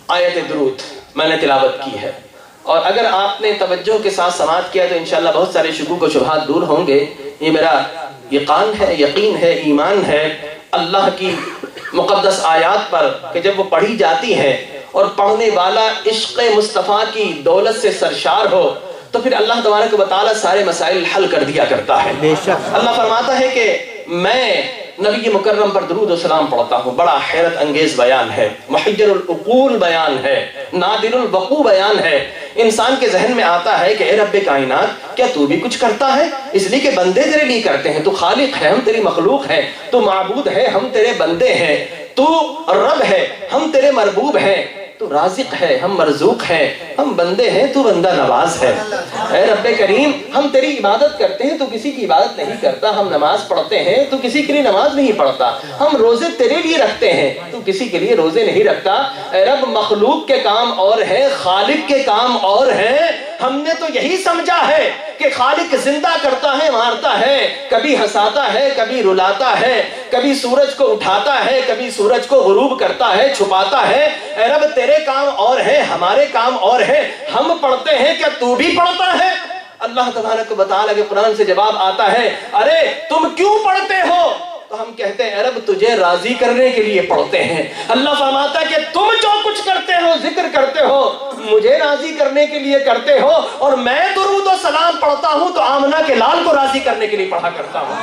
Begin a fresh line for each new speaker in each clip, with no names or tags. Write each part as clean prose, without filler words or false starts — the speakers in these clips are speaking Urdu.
آیت درود میں نے تلاوت کی ہے، اور اگر آپ نے توجہ کے ساتھ سماعت کیا تو انشاءاللہ بہت سارے شکوک و شبہات دور ہوں گے۔ یہ میرا یقین ہے ایمان ہے اللہ کی مقدس آیات پر کہ جب وہ پڑھی جاتی ہیں اور پڑھنے والا عشق مصطفیٰ کی دولت سے سرشار ہو تو پھر اللہ تبارک و تعالیٰ سارے مسائل حل کر دیا کرتا ہے۔ اللہ فرماتا ہے کہ میں نبی مکرم پر درود و سلام پڑھتا ہوں۔ بڑا حیرت انگیز بیان ہے، محیر العقول بیان ہے، نادر الوقوع بیان ہے۔ انسان کے ذہن میں آتا ہے کہ اے رب کائنات، کیا تو بھی کچھ کرتا ہے؟ اس لیے کہ بندے تیرے لیے کرتے ہیں۔ تو خالق ہے، ہم تیری مخلوق ہیں۔ تو معبود ہے، ہم تیرے بندے ہیں۔ تو رب ہے، ہم تیرے مربوب ہیں۔ تو رازق ہے، ہم مرزوق ہیں۔ ہم بندے ہیں، تو بندہ نواز ہے۔ اے رب کریم، ہم تیری عبادت کرتے ہیں، تو کسی کی عبادت نہیں کرتا۔ ہم نماز پڑھتے ہیں، تو کسی کے لیے نماز نہیں پڑھتا۔ ہم روزے تیرے لیے رکھتے ہیں، تو کسی کے لیے روزے نہیں رکھتا۔ اے رب، مخلوق کے کام اور ہیں، خالق کے کام اور ہیں۔ ہم نے تو یہی سمجھا ہے کہ خالق زندہ کرتا ہے، مارتا ہے، کبھی ہنساتا ہے، کبھی رلاتا ہے، کبھی سورج کو اٹھاتا ہے، کبھی سورج کو غروب کرتا ہے، چھپاتا ہے۔ اے رب، تیرے کام اور ہیں، ہمارے کام اور ہیں۔ ہم پڑھتے ہیں، کیا تو بھی پڑھتا ہے؟ اللہ تبارک و تعالیٰ کے قرآن سے جواب آتا ہے، ارے تم کیوں پڑھتے ہو؟ تو ہم کہتے ہیں اے رب، تجھے راضی کرنے کے لیے پڑھتے ہیں۔ اللہ فرماتا ہے کہ تم جو کچھ کرتے ہو، ذکر کرتے ہو، مجھے راضی کرنے کے لیے کرتے ہو، اور میں درود و سلام پڑھتا ہوں تو آمنہ کے لال کو راضی کرنے کے لیے پڑھا کرتا ہوں۔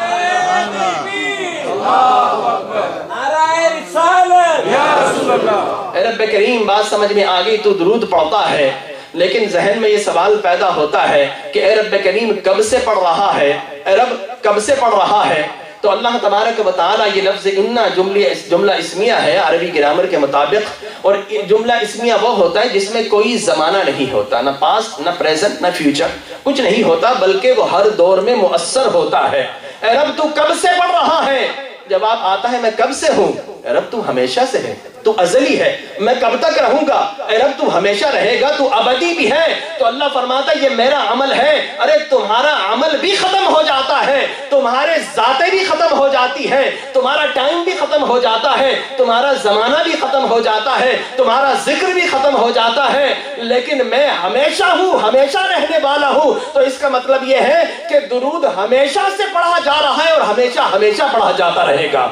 اے رب کریم، بات سمجھ میں آ گئی، تو درود پڑھتا ہے، لیکن ذہن میں یہ سوال پیدا ہوتا ہے کہ اے رب کریم کب سے پڑھ رہا ہے؟ اے رب کب سے پڑھ رہا ہے؟ تو اللہ تبارک و تعالیٰ یہ لفظ انا جملہ اسمیہ ہے عربی گرامر کے مطابق، اور جملہ اسمیہ وہ ہوتا ہے جس میں کوئی زمانہ نہیں ہوتا، نہ پاسٹ نہ پریزنٹ نہ فیوچر، کچھ نہیں ہوتا، بلکہ وہ ہر دور میں مؤثر ہوتا ہے۔ اے رب، تو کب سے پڑھ رہا ہے؟ جواب آتا ہے میں کب سے ہوں؟ اے رب، تو ہمیشہ سے ہے، تو ازلی ہے، میں کب تک رہوں گا؟ اے رب، تو ہمیشہ رہے گا، تو ابدی بھی ہے۔ تو اللہ فرماتا ہے یہ میرا عمل ہے۔ ارے تمہارا عمل بھی ختم ہو جاتا ہے، تمہارے ذاتیں بھی ختم ہو جاتی ہے، تمہارا ٹائم بھی ختم ہو جاتا ہے، تمہارا زمانہ بھی ختم ہو جاتا ہے، تمہارا ذکر بھی ختم ہو جاتا ہے، لیکن میں ہمیشہ ہوں، ہمیشہ رہنے والا ہوں۔ تو اس کا مطلب یہ ہے کہ درود ہمیشہ سے پڑھا جا رہا ہے اور ہمیشہ ہمیشہ پڑھا جاتا رہے گا۔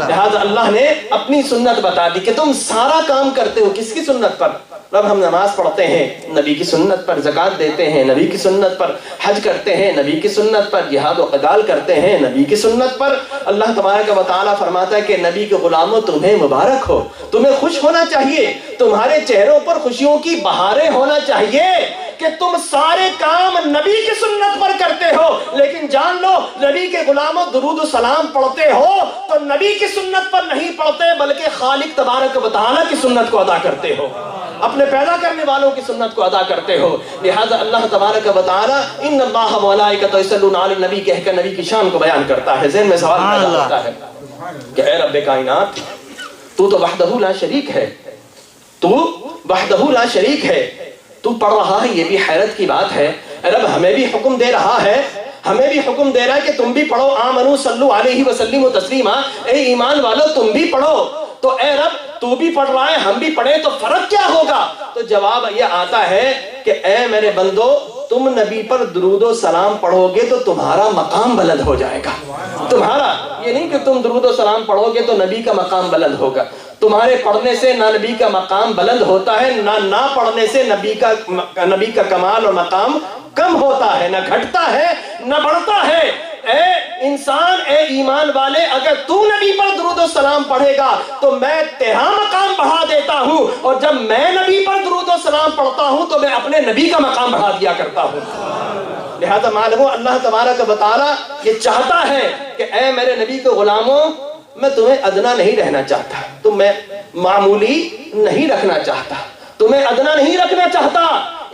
لہذا اللہ نے اپنی سنت بتا دی کہ تم سارا کام کرتے ہو کس کی سنت پر؟ رب، ہم نماز پڑھتے ہیں نبی کی سنت پر، زکوٰۃ دیتے ہیں نبی کی سنت پر، حج کرتے ہیں نبی کی سنت پر، جہاد و قتال کرتے ہیں نبی کی سنت پر۔ اللہ تبارک و تعالیٰ فرماتا ہے کہ نبی کے غلاموں تمہیں مبارک ہو، تمہیں خوش ہونا چاہیے، تمہارے چہروں پر خوشیوں کی بہاریں ہونا چاہیے کہ تم سارے کام نبی کی سنت پر کرتے ہو، لیکن جان لو نبی کے غلاموں درود و سلام پڑھتے ہو تو نبی کی سنت پر نہیں پڑھتے، بلکہ خالق تبارک و تعالیٰ کی سنت کو ادا کرتے ہو، اپنے پیدا کرنے والوں کی سنت کو ادا کرتے ہو۔ لہذا اللہ تبارک و تعالیٰ ان اللہ وملائکتہ یصلون علی النبی کہہ کر نبی کی شان کو بیان کرتا ہے۔ ذہن میں سوال پیدا ہوتا ہے کہ اے رب کائنات، تو وحدہ لا شریک ہے، تو وحدہ لا شریک ہے، تو پڑھ رہا ہے، یہ بھی حیرت کی بات ہے۔ اے رب، ہمیں بھی حکم دے رہا ہے، ہمیں بھی حکم دے رہا ہے کہ تم بھی پڑھو، آمنو صلو علیہ وسلم تسلیما، اے ایمان والو تم بھی پڑھو۔ تو اے رب، تو بھی پڑھ رہا ہے، ہم بھی پڑھیں، تو فرق کیا ہوگا؟ تو جواب یہ آتا ہے کہ اے میرے بندو، تم نبی پر درود و سلام پڑھو گے تو تمہارا مقام بلند ہو جائے گا۔ تمہارا یہ نہیں کہ تم درود و سلام پڑھو گے تو نبی کا مقام بلند ہوگا۔ تمہارے پڑھنے سے نہ نبی کا مقام بلند ہوتا ہے، نہ پڑھنے سے نبی کا کمال اور مقام کم ہوتا ہے، نہ گھٹتا ہے نہ بڑھتا ہے۔ اے انسان، اے ایمان والے، اگر تو نبی پر درود و سلام پڑھے گا تو میں تیرا مقام بڑھا دیتا ہوں، اور جب میں نبی پر درود و سلام پڑھتا ہوں تو میں اپنے نبی کا مقام بڑھا دیا کرتا ہوں۔ لہذا معلوم ہو اللہ تبارک و تعالیٰ یہ چاہتا ہے کہ اے میرے نبی کے غلاموں، میں تمہیں ادنا نہیں رہنا چاہتا، تمہیں معمولی نہیں رکھنا چاہتا، تمہیں ادنا نہیں رکھنا چاہتا،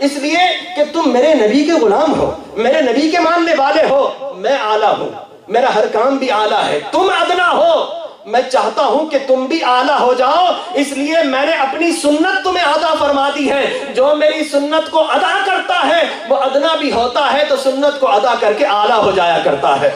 اس لیے کہ تم میرے نبی کے غلام ہو، میرے نبی کے ماننے والے ہو۔ میں اعلیٰ ہوں، میرا ہر کام بھی اعلیٰ ہے، تم ادنا ہو۔ میں چاہتا ہوں کہ تم بھی اعلیٰ ہو جاؤ، اس لیے میں نے اپنی سنت تمہیں ادا فرما دی ہے۔ جو میری سنت کو ادا کرتا ہے وہ ادنا بھی ہوتا ہے، تو سنت کو ادا کر کے اعلیٰ ہو جایا کرتا ہے۔